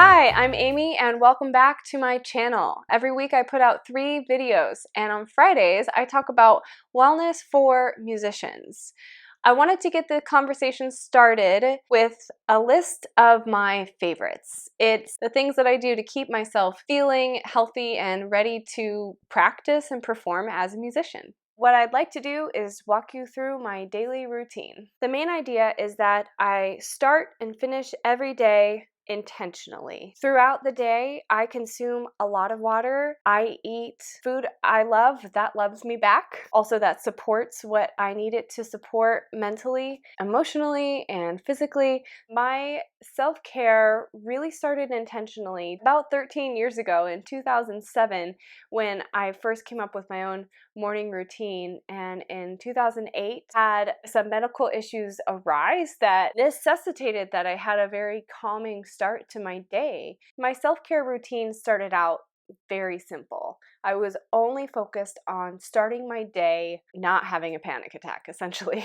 Hi, I'm Amy and welcome back to my channel. Every week I put out 3 videos and on Fridays I talk about wellness for musicians. I wanted to get the conversation started with a list of my favorites. It's the things that I do to keep myself feeling healthy and ready to practice and perform as a musician. What I'd like to do is walk you through my daily routine. The main idea is that I start and finish every day intentionally. Throughout the day, I consume a lot of water. I eat food I love that loves me back. Also, that supports what I need it to support mentally, emotionally, and physically. My self-care really started intentionally about 13 years ago in 2007 when I first came up with my own morning routine, and in 2008 had some medical issues arise that necessitated that I had a very calming start to my day. My self-care routine started out very simple. I was only focused on starting my day not having a panic attack, essentially.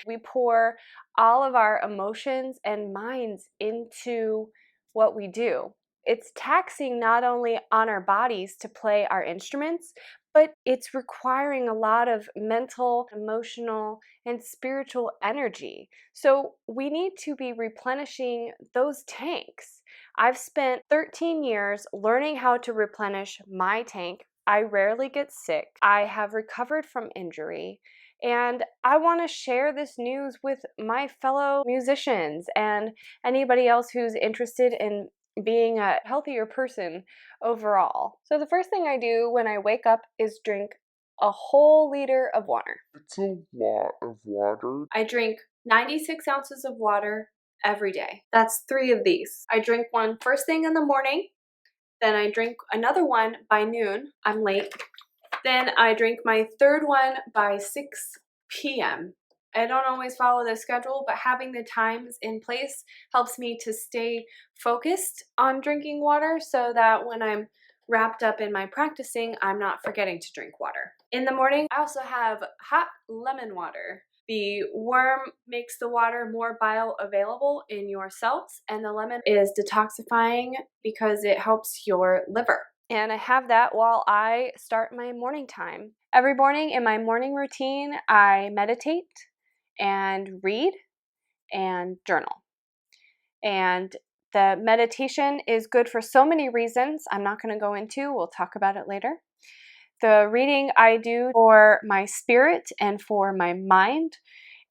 We pour all of our emotions and minds into what we do. It's taxing not only on our bodies to play our instruments, but it's requiring a lot of mental, emotional, and spiritual energy. So we need to be replenishing those tanks. I've spent 13 years learning how to replenish my tank. I rarely get sick. I have recovered from injury. And I want to share this news with my fellow musicians and anybody else who's interested in being a healthier person overall. So the first thing I do when I wake up is drink a whole liter of water. It's a lot of water. I drink 96 ounces of water every day. That's 3 of these. I drink one first thing in the morning, then I drink another one by noon. I'm late. Then I drink my third one by 6 p.m. I don't always follow the schedule, but having the times in place helps me to stay focused on drinking water so that when I'm wrapped up in my practicing, I'm not forgetting to drink water. In the morning, I also have hot lemon water. The worm makes the water more bioavailable in your cells, and the lemon is detoxifying because it helps your liver. And I have that while I start my morning time. Every morning in my morning routine, I meditate and read and journal. And the meditation is good for so many reasons I'm not going to go into. We'll talk about it later. The reading I do for my spirit and for my mind.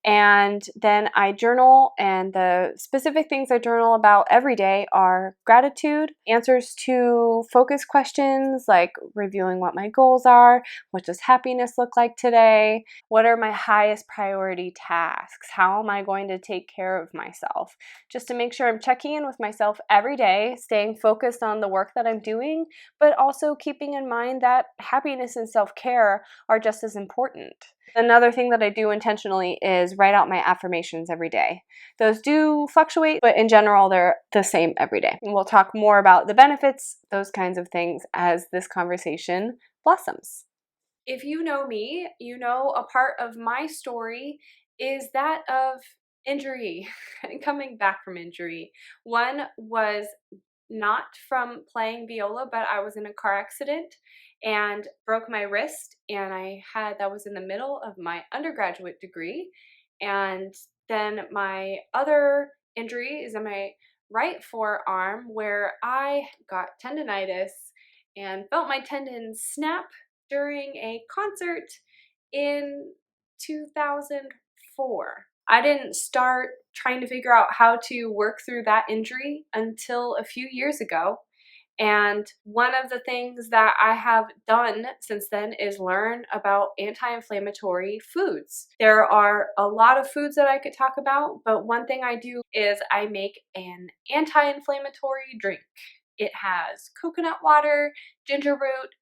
And then I journal, and the specific things I journal about every day are gratitude, answers to focus questions like reviewing what my goals are, what does happiness look like today, what are my highest priority tasks, how am I going to take care of myself, just to make sure I'm checking in with myself every day, staying focused on the work that I'm doing, but also keeping in mind that happiness and self-care are just as important. Another thing that I do intentionally is write out my affirmations every day. Those do fluctuate, but in general, they're the same every day. And we'll talk more about the benefits, those kinds of things, as this conversation blossoms. If you know me, you know a part of my story is that of injury and coming back from injury. One was not from playing viola, but I was in a car accident and broke my wrist, and that was in the middle of my undergraduate degree. And then my other injury is in my right forearm where I got tendonitis and felt my tendon snap during a concert in 2004. I didn't start trying to figure out how to work through that injury until a few years ago. And one of the things that I have done since then is learn about anti-inflammatory foods. There are a lot of foods that I could talk about, but one thing I do is I make an anti-inflammatory drink. It has coconut water, ginger root,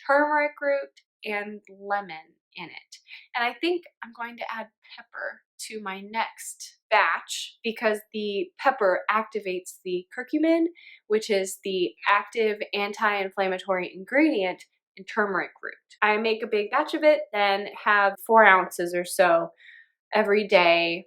turmeric root, and lemon in it. And I think I'm going to add pepper to my next batch because the pepper activates the curcumin, which is the active anti-inflammatory ingredient in turmeric root. I make a big batch of it, then have 4 ounces or so every day,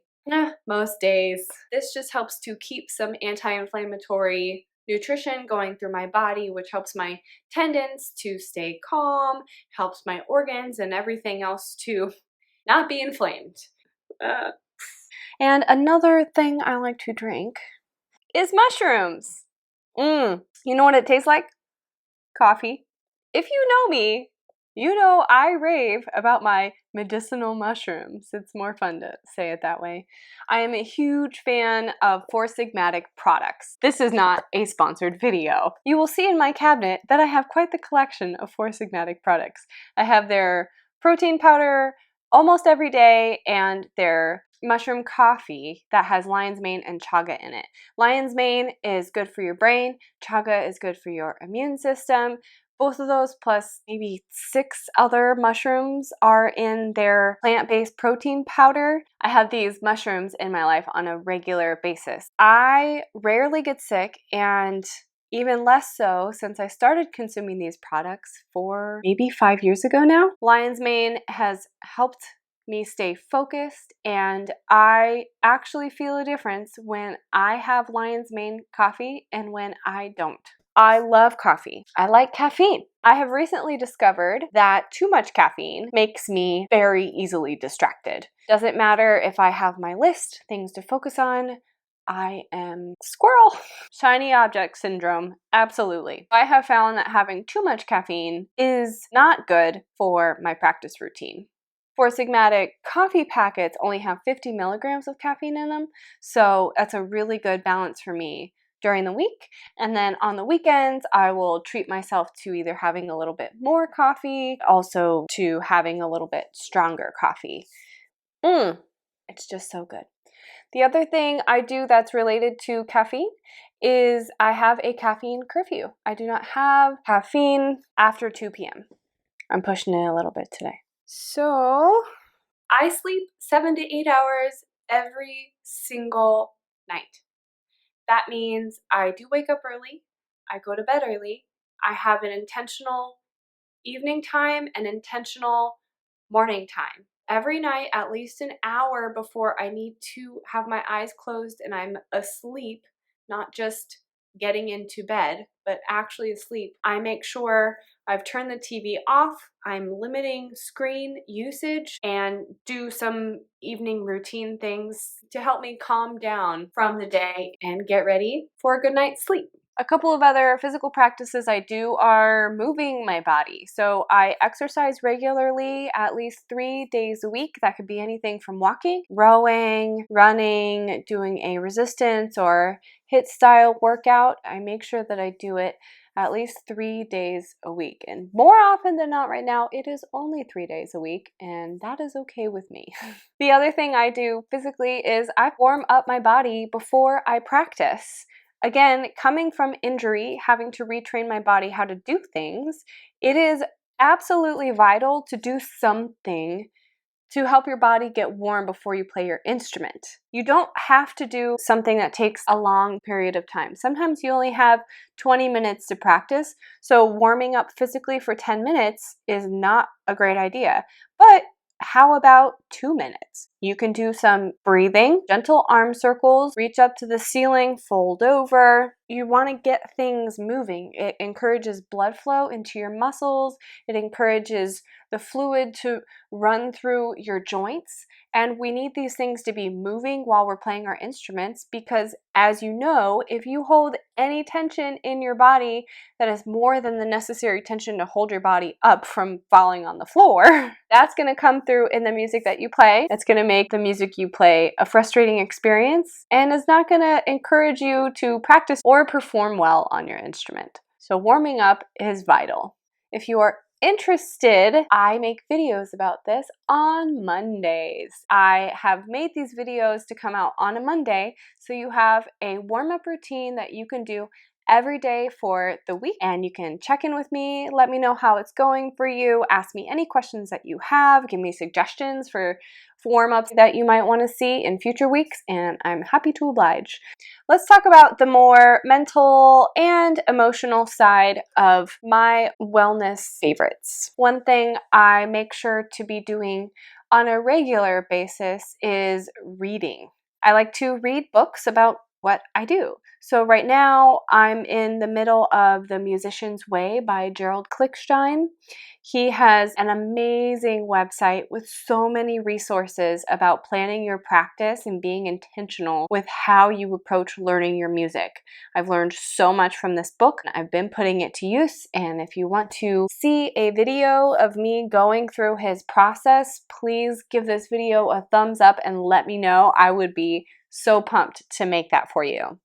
most days. This just helps to keep some anti-inflammatory nutrition going through my body, which helps my tendons to stay calm, helps my organs and everything else to not be inflamed. And another thing I like to drink is mushrooms. You know what it tastes like? Coffee. If you know me, you know I rave about my medicinal mushrooms. It's more fun to say it that way. I am a huge fan of Four Sigmatic products. This is not a sponsored video. You will see in my cabinet that I have quite the collection of Four Sigmatic products. I have their protein powder almost every day and their mushroom coffee that has lion's mane and chaga in it. Lion's mane is good for your brain, chaga is good for your immune system. Both of those plus maybe 6 other mushrooms are in their plant-based protein powder. I have these mushrooms in my life on a regular basis. I rarely get sick, and even less so since I started consuming these products for maybe 5 years ago now. Lion's mane has helped me stay focused, and I actually feel a difference when I have lion's mane coffee and when I don't. I love coffee. I like caffeine. I have recently discovered that too much caffeine makes me very easily distracted. Doesn't matter if I have my list, things to focus on, I am squirrel. Shiny object syndrome, absolutely. I have found that having too much caffeine is not good for my practice routine. Four Sigmatic coffee packets only have 50 milligrams of caffeine in them, so that's a really good balance for me during the week. And then on the weekends, I will treat myself to either having a little bit more coffee, also to having a little bit stronger coffee. It's just so good. The other thing I do that's related to caffeine is I have a caffeine curfew. I do not have caffeine after 2 p.m. I'm pushing it a little bit today. So I sleep 7 to 8 hours every single night. That means I do wake up early, I go to bed early, I have an intentional evening time and intentional morning time. Every night, at least an hour before I need to have my eyes closed and I'm asleep, not just getting into bed, but actually asleep, I make sure I've turned the TV off, I'm limiting screen usage, and do some evening routine things to help me calm down from the day and get ready for a good night's sleep. A couple of other physical practices I do are moving my body. So I exercise regularly at least 3 days a week. That could be anything from walking, rowing, running, doing a resistance or HIIT style workout. I make sure that I do it at least 3 days a week. And more often than not right now, it is only 3 days a week, and that is okay with me. The other thing I do physically is I warm up my body before I practice. Again, coming from injury, having to retrain my body how to do things, it is absolutely vital to do something to help your body get warm before you play your instrument. You don't have to do something that takes a long period of time. Sometimes you only have 20 minutes to practice, so warming up physically for 10 minutes is not a great idea. But how about 2 minutes? You can do some breathing, gentle arm circles, reach up to the ceiling, fold over. You want to get things moving. It encourages blood flow into your muscles. It encourages the fluid to run through your joints. And we need these things to be moving while we're playing our instruments because, as you know, if you hold any tension in your body that is more than the necessary tension to hold your body up from falling on the floor, that's going to come through in the music that you play. It's going to make the music you play a frustrating experience and is not going to encourage you to practice or perform well on your instrument. So warming up is vital. If you are interested, I make videos about this on Mondays. I have made these videos to come out on a Monday, so you have a warm-up routine that you can do every day for the week, and you can check in with me, let me know how it's going for you, ask me any questions that you have, give me suggestions for warm-ups that you might want to see in future weeks, and I'm happy to oblige. Let's talk about the more mental and emotional side of my wellness favorites. One thing I make sure to be doing on a regular basis is reading. I like to read books about what I do. So right now I'm in the middle of The Musician's Way by Gerald Klickstein. He has an amazing website with so many resources about planning your practice and being intentional with how you approach learning your music. I've learned so much from this book. I've been putting it to use, and if you want to see a video of me going through his process, please give this video a thumbs up and let me know. I would be so pumped to make that for you.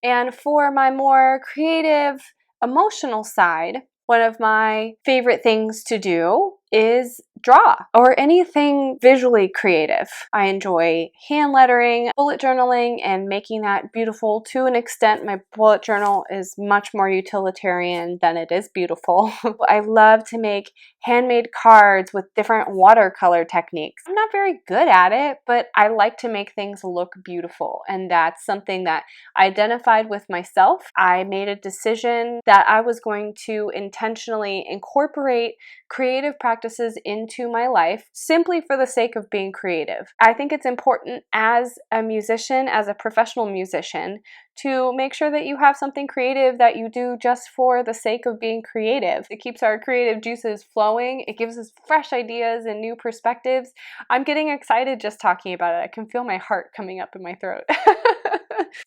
And for my more creative, emotional side, one of my favorite things to do is draw or anything visually creative. I enjoy hand lettering, bullet journaling, and making that beautiful to an extent. My bullet journal is much more utilitarian than it is beautiful. I love to make handmade cards with different watercolor techniques. I'm not very good at it, but I like to make things look beautiful, and that's something that I identified with myself. I made a decision that I was going to intentionally incorporate creative practices into my life simply for the sake of being creative. I think it's important as a musician, as a professional musician, to make sure that you have something creative that you do just for the sake of being creative. It keeps our creative juices flowing. It gives us fresh ideas and new perspectives. I'm getting excited just talking about it. I can feel my heart coming up in my throat.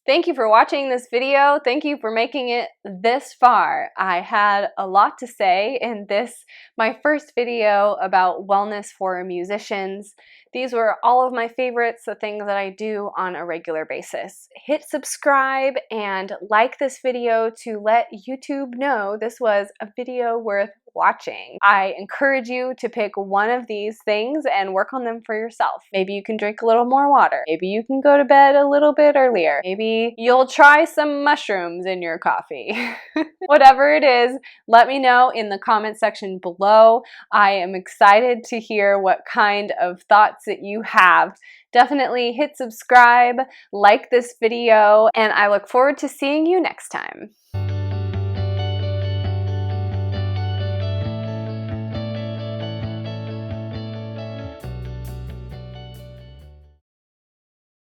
Thank you for watching this video. Thank you for making it this far. I had a lot to say in this, my first video about wellness for musicians. These were all of my favorites, the things that I do on a regular basis. Hit subscribe and like this video to let YouTube know this was a video worth watching. I encourage you to pick one of these things and work on them for yourself. Maybe you can drink a little more water. Maybe you can go to bed a little bit earlier. Maybe you'll try some mushrooms in your coffee. Whatever it is, let me know in the comment section below. I am excited to hear what kind of thoughts that you have. Definitely hit subscribe, like this video, and I look forward to seeing you next time.